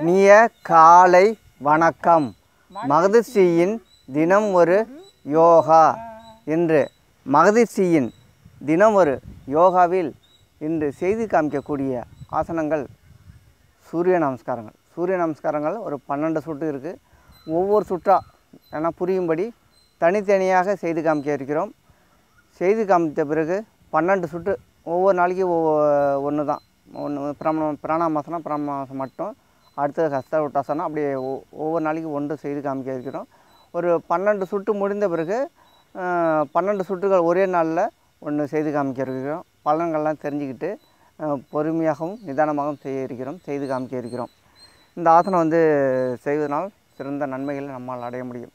இனிய காலை வணக்கம். மகரிஷியின் தினம் ஒரு யோகா. இன்று மகரிஷியின் தினம் ஒரு யோகாவில் இன்று செய்து காமிக்கக்கூடிய ஆசனங்கள் சூரிய நமஸ்காரங்கள். சூரிய நமஸ்காரங்கள் ஒரு 12 சுற்று இருக்குது. ஒவ்வொரு சுற்றா ஏன்னா புரியும்படி தனித்தனியாக செய்து காமிக்க இருக்கிறோம். செய்து காமித்த பிறகு 12 சுற்று ஒவ்வொரு நாளைக்கு ஒன்று தான். பிராணாமாசனம் பிராணாமாசம் மட்டும், அடுத்தது ஹஸ்தவுட்டாசனம், அப்படியே ஒவ்வொரு நாளைக்கு ஒன்று செய்து காமிக்க இருக்கிறோம். ஒரு 12 சுற்று முடிந்த பிறகு 12 சுற்றுகள் ஒரே நாளில் ஒன்று செய்து காமிக்க இருக்கிறோம். பலன்கள்லாம் தெரிஞ்சுக்கிட்டு பொறுமையாகவும் நிதானமாகவும் செய்து காமிக்க இருக்கிறோம். இந்த ஆசனம் செய்வதனால் சிறந்த நன்மைகளை நம்மால் அடைய முடியும்.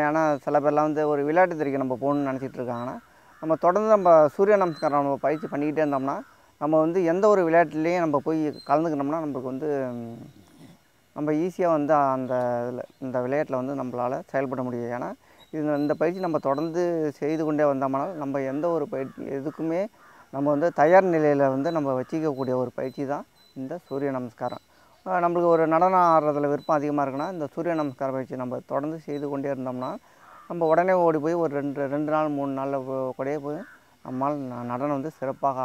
ஏன்னா சில பேர்லாம் ஒரு விளையாட்டு துறைக்கு நம்ம போகணுன்னு நினச்சிட்டு இருக்காங்கன்னா, நம்ம தொடர்ந்து நம்ம சூரிய நமஸ்காரம் நம்ம பயிற்சி பண்ணிக்கிட்டே இருந்தோம்னா, நம்ம எந்த ஒரு விளையாட்டுலேயும் நம்ம போய் கலந்துக்கிட்டோம்னா நம்மளுக்கு நம்ம ஈஸியாக அந்த இதில் இந்த விளையாட்டில் நம்மளால் செயல்பட முடியும். ஏன்னா இந்த பயிற்சி நம்ம தொடர்ந்து செய்து கொண்டே வந்தோம்னால் நம்ம எந்த ஒரு பயிற்சி எதுக்குமே நம்ம தயார் நிலையில் நம்ம வச்சிக்கக்கூடிய ஒரு பயிற்சி தான் இந்த சூரிய நமஸ்காரம். நம்மளுக்கு ஒரு நடனம் ஆடுறதுல விருப்பம் அதிகமாக இருக்குன்னா, இந்த சூரிய நமஸ்கார பயிற்சி நம்ம தொடர்ந்து செய்து கொண்டே இருந்தோம்னா நம்ம உடனே ஓடி போய் ஒரு ரெண்டு நாள் 3 நாளில் கூடயே போய் நம்மால் நடனம் சிறப்பாக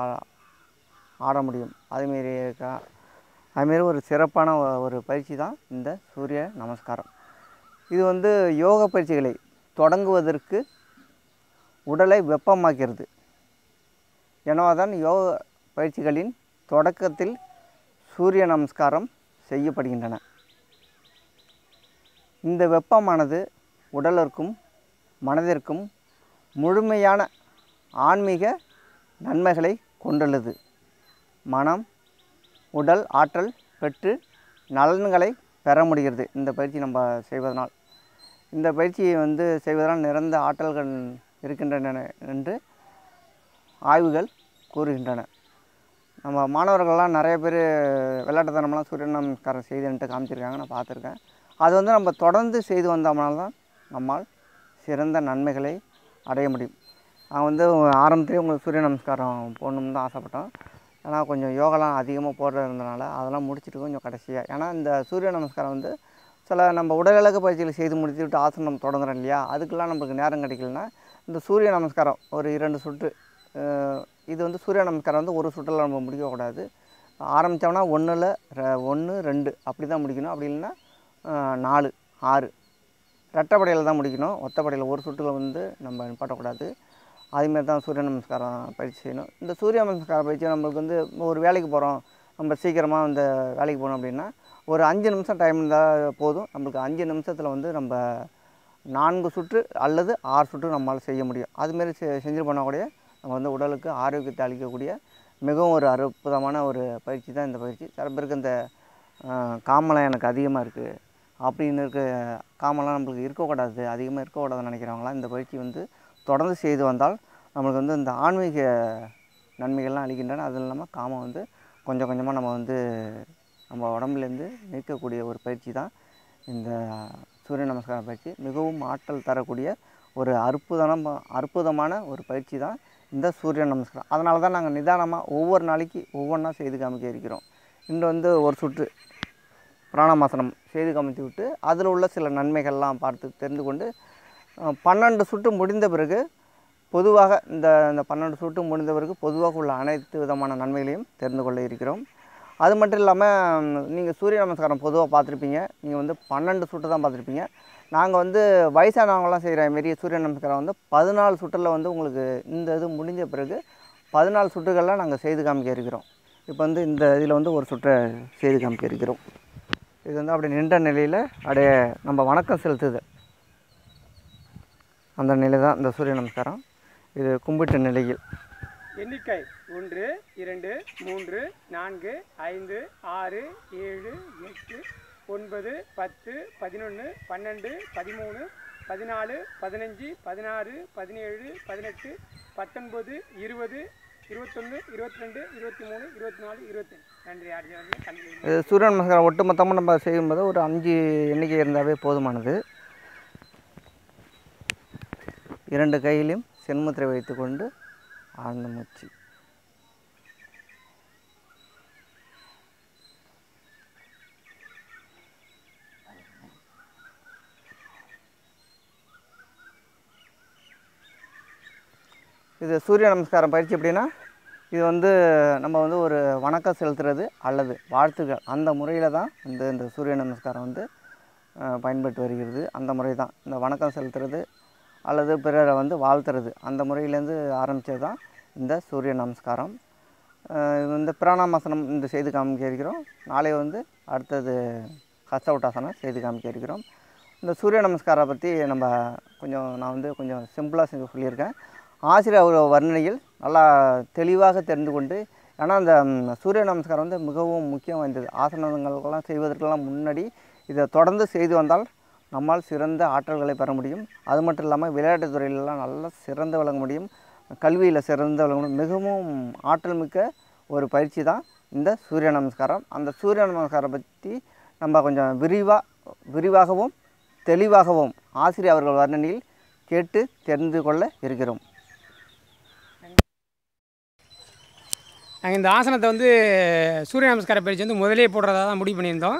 ஆட முடியும். அதுமாரி ஒரு சிறப்பான ஒரு பயிற்சி தான் இந்த சூரிய நமஸ்காரம். இது யோக பயிற்சிகளை தொடங்குவதற்கு உடலை வெப்பமாக்கிறது. எனவே தான் யோக பயிற்சிகளின் தொடக்கத்தில் சூரிய நமஸ்காரம் செய்யப்படுகின்றன. இந்த வெப்பமானது உடலிற்கும் மனதிற்கும் முழுமையான ஆன்மீக நன்மைகளை கொண்டுள்ளது. மனம் உடல் ஆற்றல் பெற்று நலன்களை பெற முடிகிறது இந்த பயிற்சி நம்ம செய்வதனால். இந்த பயிற்சியை செய்வதனால் நிறந்த ஆற்றல்கள் இருக்கின்றன என்று ஆய்வுகள் கூறுகின்றன. நம்ம மாணவர்கள்லாம் நிறைய பேர் விளையாட்டுத்தனம்லாம் சூரிய நமஸ்காரம் செய்துன்ட்டு காமிச்சிருக்காங்க, நான் பார்த்துருக்கேன். அது நம்ம தொடர்ந்து செய்து வந்தோம்னால்தான் நம்மால் சிறந்த நன்மைகளை அடைய முடியும். நான் ஆரம்பத்திலே உங்களுக்கு சூரிய நமஸ்காரம் போடணும்னு தான் ஆசைப்பட்டோம். ஏன்னா கொஞ்சம் யோகாலாம் அதிகமாக போடுறதுனால அதெல்லாம் முடிச்சுட்டு கொஞ்சம் கடைசியாக, ஏன்னா இந்த சூரிய நமஸ்காரம் சில நம்ம உடல் பயிற்சிகளை செய்து முடிச்சுட்டு ஆசனம் தொடங்குறோம் இல்லையா, அதுக்கெல்லாம் நம்மளுக்கு நேரம் கிடைக்கலன்னா இந்த சூரிய நமஸ்காரம் ஒரு 2 சுற்று. இது சூரிய நமஸ்காரம் ஒரு சுற்றில் நம்ம முடிக்கக்கூடாது. ஆரம்பித்தோம்னா 1 2 அப்படி தான் முடிக்கணும். அப்படி இல்லைன்னா 4 6 ரெட்டைப்படையில் தான் முடிக்கணும். ஒத்தப்படையில் ஒரு சுற்றுல நம்ம நிப்பாட்டக்கூடாது. அதுமாரி தான் சூரிய நமஸ்காரம் பயிற்சி செய்யணும். இந்த சூரிய நமஸ்கார பயிற்சி நம்மளுக்கு ஒரு வேலைக்கு போகிறோம், நம்ம சீக்கிரமாக வேலைக்கு போகணும் அப்படின்னா ஒரு 5 நிமிஷம் டைம் இருந்தால் போதும். நம்மளுக்கு 5 நிமிஷத்தில் நம்ம 4 சுற்று அல்லது 6 சுற்று நம்மளால் செய்ய முடியும். அதுமாரி செஞ்சு போனால் கூட நம்ம உடலுக்கு ஆரோக்கியத்தை அளிக்கக்கூடிய மிகவும் ஒரு அற்புதமான ஒரு பயிற்சி தான் இந்த பயிற்சி. சில பேருக்கு இந்த காமெல்லாம் எனக்கு அதிகமாக இருக்குது அப்படின்னு காமெல்லாம் நம்மளுக்கு இருக்கக்கூடாது, அதிகமாக இருக்கக்கூடாதுன்னு நினைக்கிறவங்களாம் இந்த பயிற்சி தொடர்ந்து செய்து வந்தால் நம்மளுக்கு இந்த ஆன்மீக நன்மைகள்லாம் அளிக்கின்றன. அதுவும் இல்லாமல் காமம் கொஞ்சம் கொஞ்சமாக நம்ம உடம்புலேருந்து நீக்கக்கூடிய ஒரு பயிற்சி தான் இந்த சூரிய நமஸ்கார பயிற்சி. மிகவும் ஆற்றல் தரக்கூடிய ஒரு அற்புதமான ஒரு பயிற்சி தான் இந்த சூரிய நமஸ்காரம். அதனால தான் நாங்கள் நிதானமாக ஒவ்வொரு நாளைக்கு ஒவ்வொன்றா செய்து காமிக்க இருக்கிறோம். இன்று ஒரு சுற்று பிராணாமாசனம் செய்து காமித்து விட்டு அதில் உள்ள சில நன்மைகள்லாம் பார்த்து தெரிந்து கொண்டு 12 சுற்று முடிந்த பிறகு பொதுவாக இந்த 12 சுற்று முடிந்த பிறகு பொதுவாக உள்ள அனைத்து விதமான நன்மைகளையும் தெரிந்து கொள்ள இருக்கிறோம். அது மட்டும் இல்லாமல் நீங்கள் சூரிய நமஸ்காரம் பொதுவாக பார்த்துருப்பீங்க, நீங்கள் 12 சுற்று தான் பார்த்துருப்பீங்க. நாங்கள் வயசானவங்களாம் செய்கிற மாரி சூரிய நமஸ்காரம் 14 சுற்றில் உங்களுக்கு இந்த இது முடிஞ்ச பிறகு 14 சுற்றுகள்லாம் நாங்கள் செய்து காமிக்க இருக்கிறோம். இப்போ இந்த இதில் ஒரு சுற்றை செய்து காமிக்க இருக்கிறோம். இது அப்படியே நின்ற நிலையில் அப்படியே நம்ம வணக்கம் செலுத்துது அந்த நிலை தான் இந்த சூரிய நமஸ்காரம். இது கும்பிட்ட நிலையில் எண்ணிக்கை 1 2 3 4 5 6 7 8 9 10 11 12 13 14 15 16 17 18 19 20 21 22 23 24 25. நன்றி. இது சூரிய நமஸ்காரம் ஒட்டுமொத்தமாக நம்ம செய்யும்போது ஒரு 5 எண்ணிக்கை இருந்தாவே போதுமானது. 2 கையிலையும் சென்முத்திரை வைத்துக்கொண்டு ஆழ்ந்த மூச்சு. இது சூரிய நமஸ்காரம் பயிற்சி எப்படின்னா, இது வந்து நம்ம வந்து ஒரு வணக்கம் செலுத்துறது அல்லது வாழ்த்துக்கள் அந்த முறையில் தான் இந்த சூரிய நமஸ்காரம் வந்து பயன்பட்டு வருகிறது. அந்த முறை தான் இந்த வணக்கம் செலுத்துறது அல்லது பிறரை வந்து வாழ்த்துறது அந்த முறையிலேருந்து ஆரம்பித்தது தான் இந்த சூரிய நமஸ்காரம். இந்த பிராணாமாசனம் இந்த செய்து காமிக்க இருக்கிறோம். நாளை வந்து அடுத்தது ஹஸ்தவுட்டாசனம் செய்து காமிக்க இருக்கிறோம். இந்த சூரிய நமஸ்காரம் பற்றி நம்ம நான் வந்து கொஞ்சம் சிம்பிளாக சொல்லியிருக்கேன். ஆசிரியர் வர்ணனையில் நல்லா தெளிவாக தெரிந்து கொண்டு, ஏன்னா அந்த சூரிய நமஸ்காரம் வந்து மிகவும் முக்கியம் வாய்ந்தது. ஆசனங்கள்லாம் செய்வதற்கெல்லாம் முன்னாடி இதை தொடர்ந்து செய்து வந்தால் நம்மால் சிறந்த ஆற்றல்களை பெற முடியும். அது மட்டும் இல்லாமல் விளையாட்டுத் துறையிலலாம் நல்லா சிறந்து விளங்க முடியும், கல்வியில் சிறந்து விளங்க முடியும். மிகவும் ஆற்றல் மிக்க ஒரு பயிற்சி தான் இந்த சூரிய நமஸ்காரம். அந்த சூரிய நமஸ்காரம் பற்றி நம்ம கொஞ்சம் விரிவாகவும் தெளிவாகவும் ஆசிரியர் அவர்கள் வர்ணனையில் கேட்டு தெரிந்து கொள்ள இருக்கிறோம். நாங்கள் இந்த ஆசனத்தை வந்து சூரிய நமஸ்கார பயிற்சி வந்து முதலே போடுறதா தான் முடிவு பண்ணியிருந்தோம்.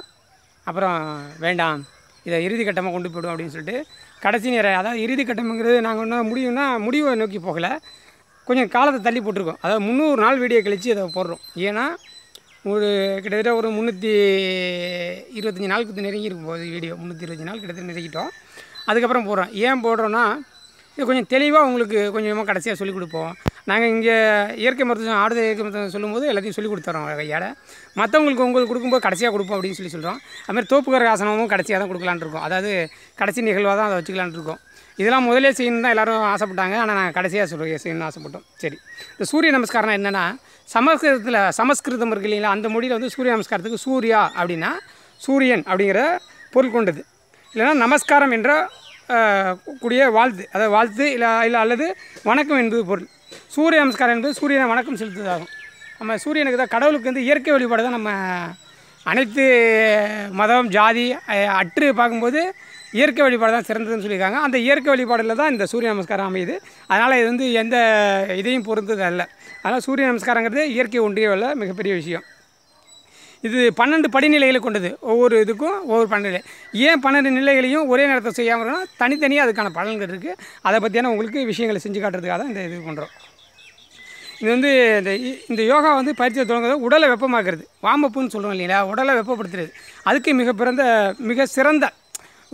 அப்புறம் வேண்டாம், இதை இறுதி கட்டமாக கொண்டு போய்டும் அப்படின்னு சொல்லிட்டு கடைசி நேரம், அதாவது இறுதி கட்டம்ங்கிறது நாங்கள் ஒன்றும் முடிவை நோக்கி போகலை, கொஞ்சம் காலத்தை தள்ளி போட்டிருக்கோம். அதாவது 300 நாள் வீடியோ கழித்து அதை போடுறோம். ஏன்னா கிட்டத்தட்ட ஒரு 325 நாளுக்கு நெருங்கி இருக்கும் போது வீடியோ 325 நாள் கிட்டத்தட்ட நெருங்கிட்டோம். அதுக்கப்புறம் போடுறோம். ஏன் போடுறோன்னா, இது கொஞ்சம் தெளிவாக உங்களுக்கு கொஞ்சமாக கடைசியாக சொல்லிக் கொடுப்போம். நாங்கள் இங்கே இயற்கை மருத்துவம் ஆடுதல் இயற்கை மருத்துவம் சொல்லும்போது எல்லாத்தையும் சொல்லிக் கொடுத்துறோம் கையால். உங்களுக்கு கொடுக்கும்போது கடைசியாக கொடுப்போம் அப்படின்னு சொல்கிறோம். அதுமாதிரி தோப்புக்கர ஆசனமும் கடைசியாக தான் கொடுக்கலான்னு இருக்கோம். அதாவது கடைசி நிகழ்வாக தான் அதை வச்சுக்கலான்னு இருக்கோம். இதெல்லாம் முதலே செய்யணும் தான் எல்லோரும் ஆசைப்பட்டாங்க. ஆனால் நாங்கள் கடைசியாக செய்யணும்னு ஆசைப்பட்டோம். சரி, இந்த சூரிய நமஸ்காரம் என்னென்னா, சமஸ்கிருதம் இருக்கு இல்லைங்களா, அந்த மொழியில் வந்து சூரிய நமஸ்காரத்துக்கு சூர்யா அப்படின்னா சூரியன் அப்படிங்கிற பொருள் கொண்டது. இல்லைன்னா நமஸ்காரம் என்ற கூடிய வாழ்த்து, அதாவது வாழ்த்து இல்லை அல்லது வணக்கம் என்பது பொருள். சூரிய நமஸ்காரம் என்பது சூரியனை வணக்கம் செலுத்துவதாகும். நம்ம சூரியனுக்கு தான், கடவுளுக்கு வந்து இயற்கை வழிபாடு தான். நம்ம அனைத்து மதம் ஜாதி அற்று பார்க்கும்போது இயற்கை வழிபாடு தான் சிறந்ததுன்னு சொல்லியிருக்காங்க. அந்த இயற்கை வழிபாடில் தான் இந்த சூரிய நமஸ்காரம் அமையுது. அதனால் இது வந்து எந்த இதையும் பொறுத்தது அல்ல. அதனால் சூரிய நமஸ்காரங்கிறது இயற்கை ஒன்றிய உள்ள மிகப்பெரிய விஷயம். இது 12 படிநிலைகளை கொண்டது. ஒவ்வொரு இதுக்கும் ஒவ்வொரு 12 நிலை. ஏன் 12 நிலைகளையும் ஒரே நேரத்தை செய்யாமல் இருக்கணும், தனித்தனியாக அதுக்கான பலன்கள் இருக்குது. அதை பற்றியான உங்களுக்கு விஷயங்களை செஞ்சு காட்டுறதுக்காக தான் இந்த இது பண்ணுறோம். இது வந்து இந்த யோகா வந்து பயிற்சியை தொடங்குறது உடலை வெப்பமாக்குறது, வார்மப்புன்னு சொல்கிறோம் இல்லைங்களா, உடலை வெப்பப்படுத்துறது. அதுக்கு மிக சிறந்த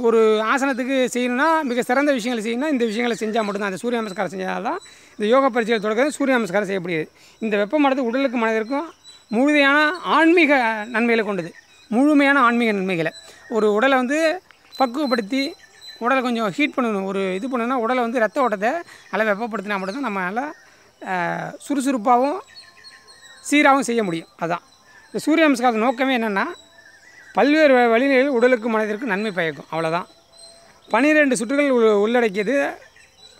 ஒரு ஆசனத்துக்கு செய்யணும்னா, மிக சிறந்த விஷயங்களை செய்யணும்னா இந்த விஷயங்களை செஞ்சால் மட்டும்தான். அந்த சூரிய நமஸ்காரம் செஞ்சால் தான் இந்த யோகா பயிற்சியை தொடங்குறது சூரிய நமஸ்காரம் செய்யப்படுகிறது. இந்த வெப்பமானது உடலுக்கு மனதிற்கும் முழுமையான ஆன்மீக நன்மைகளை கொண்டது. முழுமையான ஆன்மீக நன்மைகளை, ஒரு உடலை வந்து பக்குவப்படுத்தி உடலை கொஞ்சம் ஹீட் பண்ணணும். ஒரு இது பண்ணணும்னா உடலை வந்து ரத்த ஓட்டத்தை நல்லா வெப்பப்படுத்தினா மட்டும்தான் நம்ம நல்லா சுறுசுறுப்பாகவும் சீராகவும் செய்ய முடியும். அதுதான் இந்த சூரிய நமஸ்காரத்தின் நோக்கமே என்னென்னா, பல்வேறு வழிகளில் உடலுக்கு மனதிற்கு நன்மை பயக்கும். அவ்வளோதான். 12 சுற்றுகள் உள்ளடக்கியது,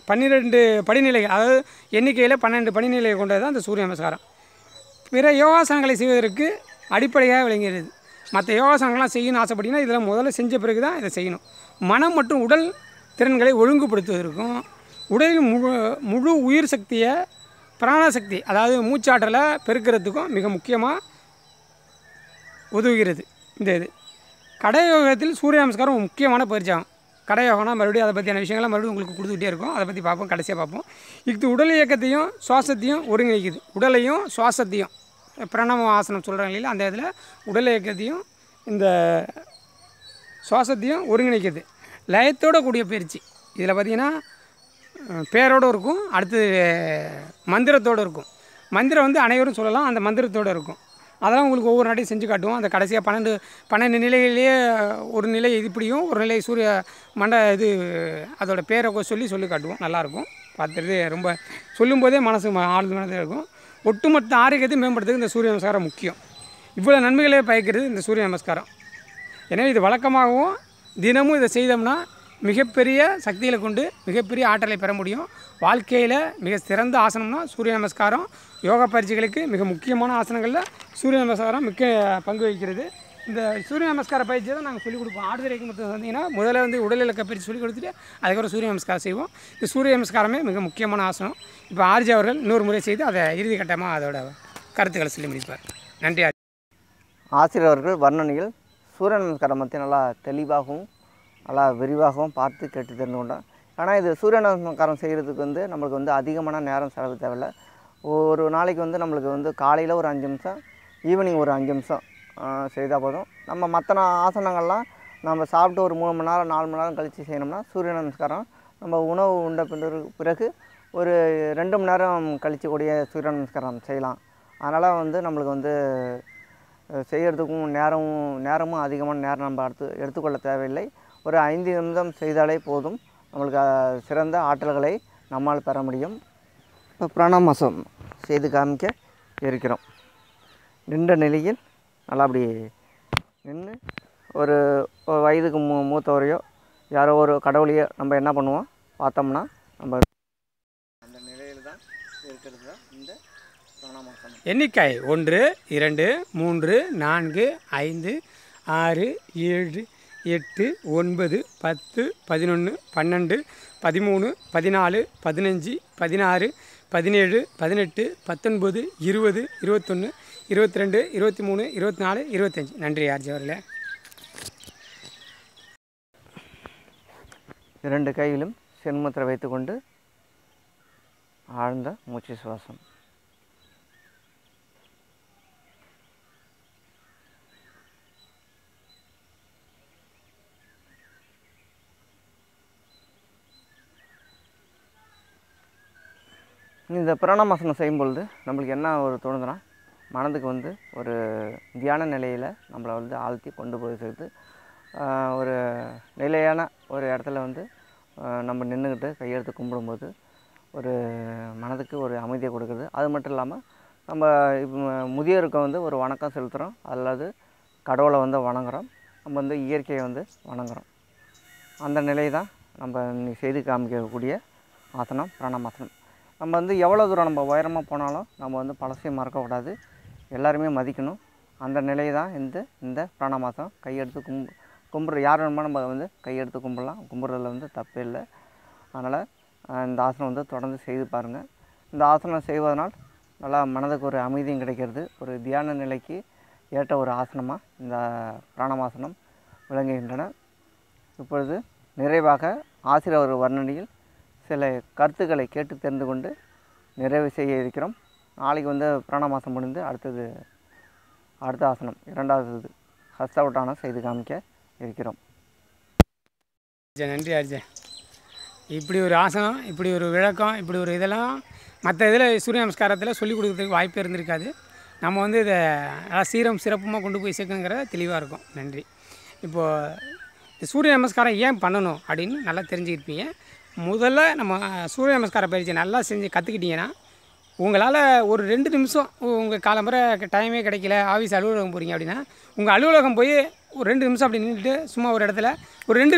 12 படிநிலைகள், அதாவது எண்ணிக்கையில் 12 படிநிலைகளை கொண்டது தான் இந்த சூரிய நமஸ்காரம். பிற யோகாசனங்களை செய்வதற்கு அடிப்படையாக விளங்குகிறது. மற்ற யோகாசனங்கள்லாம் செய்யணும்னு ஆசைப்பட்டீங்கன்னா இதில் முதல்ல செஞ்ச பிறகு தான் இதை செய்யணும். மனம் மற்றும் உடல் திறன்களை ஒழுங்குபடுத்துவதற்கும், உடலின் முழு உயிர் சக்தியை, பிராணசக்தி அதாவது மூச்சாற்றலை பெருக்கிறதுக்கும் மிக முக்கியமாக உதவுகிறது. இந்த இது கடயோகத்தில் சூரிய நமஸ்காரம் முக்கியமான பயிற்சி ஆகும். கடயோகம்னா மறுபடியும் அதை பற்றியான விஷயங்கள்லாம் மறுபடியும் உங்களுக்கு கொடுத்துக்கிட்டே இருக்கும். அதை பற்றி பார்ப்போம், கடைசியாக பார்ப்போம். இது உடல் இயக்கத்தையும் சுவாசத்தையும் ஒருங்கிணைக்குது. உடலையும் சுவாசத்தையும் பிரணவ ஆசனம் சொல்கிறாங்க இல்லையா, அந்த இதில் உடல் இயக்கத்தையும் இந்த சுவாசத்தையும் ஒருங்கிணைக்குது. லயத்தோடு கூடிய பயிற்சி. இதில் பார்த்திங்கன்னா பேரோடு இருக்கும், அடுத்து மந்திரத்தோடு இருக்கும். மந்திரம் வந்து அனைவரும் சொல்லலாம், அந்த மந்திரத்தோடு இருக்கும். அதெல்லாம் உங்களுக்கு ஒவ்வொரு நாட்டையும் செஞ்சு காட்டுவோம். அந்த கடைசியாக 12 நிலைகளிலேயே ஒரு நிலை இப்படியும் ஒரு நிலை சூரிய அதோட பேரை சொல்லி காட்டுவோம். நல்லாயிருக்கும் பார்த்துட்டு, ரொம்ப சொல்லும்போதே மனசு ஆழ்ந்ததாக இருக்கும். ஒட்டுமொத்த ஆரோக்கியத்தை மேம்படுத்துறதுக்கு இந்த சூரிய நமஸ்காரம் முக்கியம். இவ்வளோ நன்மைகளே பயக்கிறது இந்த சூரிய நமஸ்காரம். எனவே இது வழக்கமாகவும் தினமும் இதை செய்தோம்னா மிகப்பெரிய சக்திகளை கொண்டு மிகப்பெரிய ஆற்றலை பெற முடியும். வாழ்க்கையில் மிக சிறந்த ஆசனம்னா சூரிய நமஸ்காரம். யோகா பயிற்சிகளுக்கு மிக முக்கியமான ஆசனங்களில் சூரிய நமஸ்காரம் முக்கிய பங்கு வகிக்கிறது. இந்த சூரிய நமஸ்கார பயிற்சியை தான் நாங்கள் சொல்லிக் கொடுப்போம். ஆடுதுறைக்கு மட்டும் வந்தீங்கன்னா முதல்ல வந்து உடல் இலக்க பயிற்சி சொல்லிக் கொடுத்துட்டு அதுக்கப்புறம் சூரிய நமஸ்காரம் செய்வோம். இந்த சூரிய நமஸ்காரமே மிக முக்கியமான ஆசனம். இப்போ ஆர்ஜி அவர்கள் இன்னொரு முறை செய்து அதை இறுதி கட்டமாக அதோட கருத்துக்களை சொல்லி முடிப்பார். நன்றி. ஆசிரியர் அவர்கள் வர்ணனையில் சூரிய நமஸ்காரம் பற்றி நல்லா தெளிவாகவும் நல்லா விரிவாகவும் பார்த்து கேட்டு தெரிந்து கொண்டோம். ஆனால் இது சூரிய நமஸ்காரம் செய்கிறதுக்கு வந்து நம்மளுக்கு வந்து அதிகமான நேரம் செலவு தேவையில்லை. ஒரு நாளைக்கு வந்து நம்மளுக்கு வந்து காலையில் ஒரு 5 நிமிஷம், ஈவினிங் ஒரு 5 நிமிஷம் செய்தால் போதும். நம்ம மற்ற ஆசனங்கள்லாம் நம்ம சாப்பிட்டு ஒரு 3 மணி நேரம் 4 மணி நேரம் கழித்து செய்யணும்னா சூரிய நமஸ்காரம் நம்ம உணவு உண்ட பிறகு ஒரு 2 மணி நேரம் கழித்து கூடிய சூரிய நமஸ்காரம் செய்யலாம். அதனால் வந்து நம்மளுக்கு வந்து செய்கிறதுக்கும் நேரமும் அதிகமான நேரம் நம்ம எடுத்துக்கொள்ள தேவையில்லை. ஒரு 5 நிமிடம் செய்தாலே போதும், நம்மளுக்கு சிறந்த ஆற்றல்களை நம்மால் பெற முடியும். இப்போ பிராணாயாமம் செய்து காமிக்க இருக்கிறோம். நின்ற நிலையில் நல்லா அப்படி நின்று ஒரு வயதுக்கு மூத்தவரையோ யாரோ ஒரு கடவுளையோ நம்ம என்ன பண்ணுவோம் பார்த்தோம்னா நம்ம அந்த நிலையில் தான் இருக்கிறது தான் இந்த பிராணாயாமம். எண்ணிக்கை 1 2 3 4 5 6 7 8 9 10 11 12 13 14 15 16 17 18 19 20 21 22 23 24 25. நன்றி ஆர்ஜி அவர்களே. 2 கையிலும் சென்முத்திரை வைத்துக்கொண்டு ஆழ்ந்த மூச்சு சுவாசம். இந்த பிராணாயாமம் செய்யும் பொழுது நம்மளுக்கு என்ன ஒரு தோணுதுன்னா, மனதுக்கு வந்து ஒரு தியான நிலையில் நம்மளை வந்து ஆழ்த்தி கொண்டு போய் சேர்த்து ஒரு நிலையான ஒரு இடத்துல வந்து நம்ம நின்றுக்கிட்டு கையெடுத்து கும்பிடும்போது ஒரு மனதுக்கு ஒரு அமைதியை கொடுக்குறது. அது மட்டும் இல்லாமல் நம்ம இப்போ முதியோருக்கு வந்து ஒரு வணக்கம் செலுத்துகிறோம், அல்லது கடவுளை வந்து வணங்குகிறோம், நம்ம வந்து இயற்கையை வந்து வணங்குகிறோம். அந்த நிலை தான் நம்ம செய்து காமிக்கக்கூடிய ஆசனம் பிராணாயாமம். நம்ம வந்து எவ்வளோ தூரம் நம்ம உயரமாக போனாலும் நம்ம வந்து பழசையும் மறக்கக்கூடாது, எல்லாருமே மதிக்கணும். அந்த நிலை தான் இந்த பிராணாயாமம். கையெடுத்து கும்பிட்ற யார் வேணுமோ நம்ம வந்து கையெடுத்து கும்பிடலாம், கும்பிட்றதுல வந்து தப்பே இல்லை. அதனால் இந்த ஆசனம் வந்து தொடர்ந்து செய்து பாருங்கள். இந்த ஆசனம் செய்வதனால் நல்லா மனதுக்கு ஒரு அமைதியும் கிடைக்கிறது. ஒரு தியான நிலைக்கு ஏற்ற ஒரு ஆசனமாக இந்த பிராணாயாமம் விளங்குகின்றன. இப்பொழுது நிறைவாக ஆசிரியர் வர்ணனையில் சில கருத்துக்களை கேட்டு தெரிந்து கொண்டு நிறைவு செய்ய இருக்கிறோம். நாளைக்கு வந்து பிராணாயாமம் முடிந்து அடுத்த ஆசனம் 2வது ஹஸ்தவட்டானம் செய்து காமிக்க இருக்கிறோம். நன்றி அர்ஜன். இப்படி ஒரு ஆசனம், இப்படி ஒரு விளக்கம், இப்படி ஒரு இதெல்லாம் மற்ற இதில் சூரிய நமஸ்காரத்தில் சொல்லிக் கொடுக்குறதுக்கு வாய்ப்பே இருந்திருக்காது. நம்ம வந்து இதை நல்லா சீரம் சிறப்புமாக கொண்டு போய் சேர்க்கணுங்கிற தெளிவாக இருக்கும். நன்றி. இப்போது இந்த சூரிய நமஸ்காரம் ஏன் பண்ணணும் அப்படின்னு நல்லா தெரிஞ்சுக்கிட்டீங்க. முதல்ல நம்ம சூரிய நமஸ்கார பயிற்சி நல்லா செஞ்சு கற்றுக்கிட்டிங்கன்னா உங்களால் ஒரு 2 நிமிஷம் உங்கள் காலம்பரை டைமே கிடைக்கல, ஆஃபீஸ் அலுவலகம் போகிறீங்க அப்படின்னா உங்கள் அலுவலகம் போய் ஒரு 2 நிமிஷம் அப்படி நின்றுட்டு சும்மா ஒரு இடத்துல ஒரு 2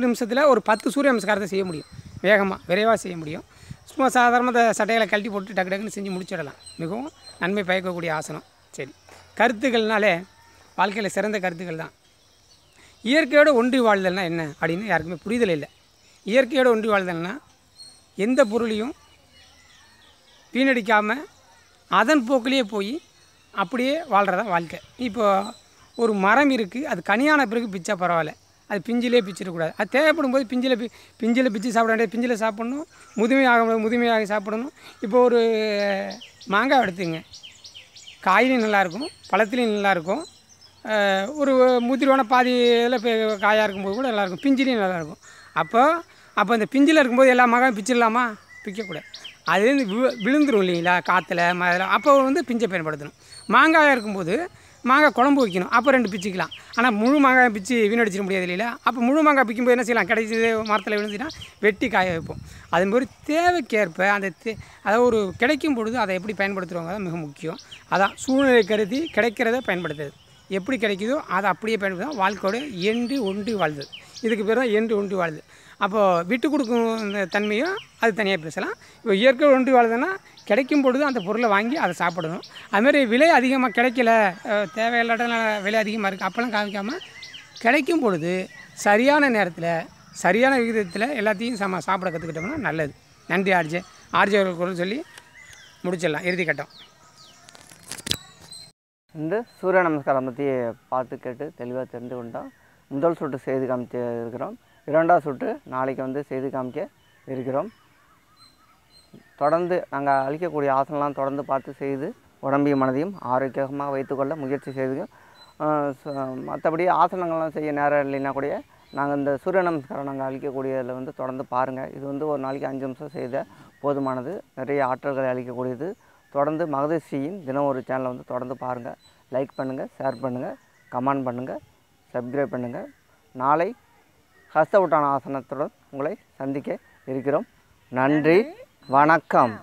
நிமிஷத்தில் ஒரு 10 சூரிய நமஸ்காரத்தை செய்ய முடியும். வேகமாக விரைவாக செய்ய முடியும். சும்மா சாதாரண சட்டைகளை கழட்டி போட்டு டக்கு டக்குன்னு செஞ்சு முடிச்சிடலாம். மிகவும் நன்மை பயக்கக்கூடிய ஆசனம். சரி, கருத்துக்கள்னாலே வாழ்க்கையில் சிறந்த கருத்துக்கள் தான். இயற்கையோடு ஒன்றி வாழ்தல்னால் என்ன அப்படின்னு யாருக்குமே புரிதல் இல்லை. இயற்கையோடு ஒன்றி வாழ்தல்னால் எந்த பொருளையும் வீணடிக்காமல் அதன் போக்கிலேயே போய் அப்படியே வாழ்கிறதா வாழ்க்கை. இப்போது ஒரு மரம் இருக்குது, அது கனியான பிறகு பிச்சா பரவாயில்ல, அது பிஞ்சிலே பிச்சிடக்கூடாது. அது தேவைப்படும் போது பிஞ்சில் பிச்சு சாப்பிட வேண்டிய பிஞ்சில் சாப்பிடணும், முதுமையாக சாப்பிடணும். இப்போ ஒரு மாங்காய் எடுத்துங்க, காயிலையும் நல்லாயிருக்கும், பழத்துலேயும் நல்லாயிருக்கும், ஒரு முதிர்வான பாதி இதில் காயாக இருக்கும்போது கூட நல்லாயிருக்கும், பிஞ்சிலையும் நல்லாயிருக்கும். அப்போ இந்த பிஞ்சில் இருக்கும்போது எல்லா மாங்காயும் பிச்சிடலாமா? பிக்கக்கூடாது. அதுலேருந்து விழுந்துடும் இல்லைங்களா காற்றுல மழையில். அப்போ வந்து பிஞ்சை பயன்படுத்தணும். மாங்காயாக இருக்கும்போது மாங்காய் குழம்பு வைக்கணும், அப்போ 2 பிச்சுக்கலாம். ஆனால் முழு மாங்காய் பிச்சு வீணடிச்சிட முடியாது இல்லைங்களா? அப்போ முழு மாங்காய் பிக்கும்போது என்ன செய்யலாம்? கிடைச்சது மரத்தில் விழுந்துச்சுன்னா வெட்டி காய வைப்போம். அதுமாதிரி தேவைக்கேற்ப அதாவது ஒரு கிடைக்கும் பொழுது அதை எப்படி பயன்படுத்துகிறவங்க தான் மிக முக்கியம். அதான் சூழ்நிலை கருதி கிடைக்கிறத பயன்படுத்துறது. எப்படி கிடைக்குதோ அதை அப்படியே பயன்படுத்த வாழ்க்கையோட என்று ஒன்றி வாழ்தல். இதுக்கு பேர் தான் என்று ஒன்றி வாழ்தல். அப்போது விட்டு கொடுக்கும் அந்த தன்மையும் அது தனியாக பேசலாம். இப்போ இயற்கை ஒன்றி வாழ்துன்னா கிடைக்கும் பொழுது அந்த பொருளை வாங்கி அதை சாப்பிடணும். அதுமாதிரி விலை அதிகமாக கிடைக்கல, தேவையில்லாத விலை அதிகமாக இருக்குது அப்போல்லாம் காமிக்காமல் கிடைக்கும் பொழுது சரியான நேரத்தில் சரியான விகிதத்தில் எல்லாத்தையும் சாப்பிட கற்றுக்கிட்டோம்னா நல்லது. நன்றி ஆர்ஜே அவர்கள் குரல் சொல்லி முடிச்சிடலாம். இறுதி கட்டம். இந்த சூரிய நமஸ்காரம் பற்றி பார்த்து கேட்டு தெளிவாக தெரிந்து கொண்டோம். முதல் சுற்று செய்து காமிச்சு இருக்கிறோம். 2வது சுற்று நாளைக்கு வந்து செய்து காமிக்க இருக்கிறோம். தொடர்ந்து நாங்கள் அளிக்கக்கூடிய ஆசனம்லாம் தொடர்ந்து பார்த்து செய்து உடம்பையும் மனதையும் ஆரோக்கியமாக வைத்துக்கொள்ள முயற்சி செய்து, மற்றபடி ஆசனங்கள்லாம் செய்ய நேரம் இல்லைன்னா கூட நாங்கள் இந்த சூரிய நமஸ்காரம் நாங்கள் அளிக்கக்கூடியதில் வந்து தொடர்ந்து பாருங்கள். இது வந்து ஒரு நாளைக்கு 5 நிமிஷம் செய்த போதுமானது. நிறைய ஆற்றல்களை அளிக்கக்கூடியது. தொடர்ந்து மகரிஷியின் தினம் ஒரு சேனலை வந்து தொடர்ந்து பாருங்கள். லைக் பண்ணுங்கள், ஷேர் பண்ணுங்கள், கமெண்ட் பண்ணுங்கள், சப்ஸ்கிரைப் பண்ணுங்கள். நாளை ஹஸ்த உட்டான ஆசனத்துடன் உங்களை சந்திக்க இருக்கிறோம். நன்றி, வணக்கம்.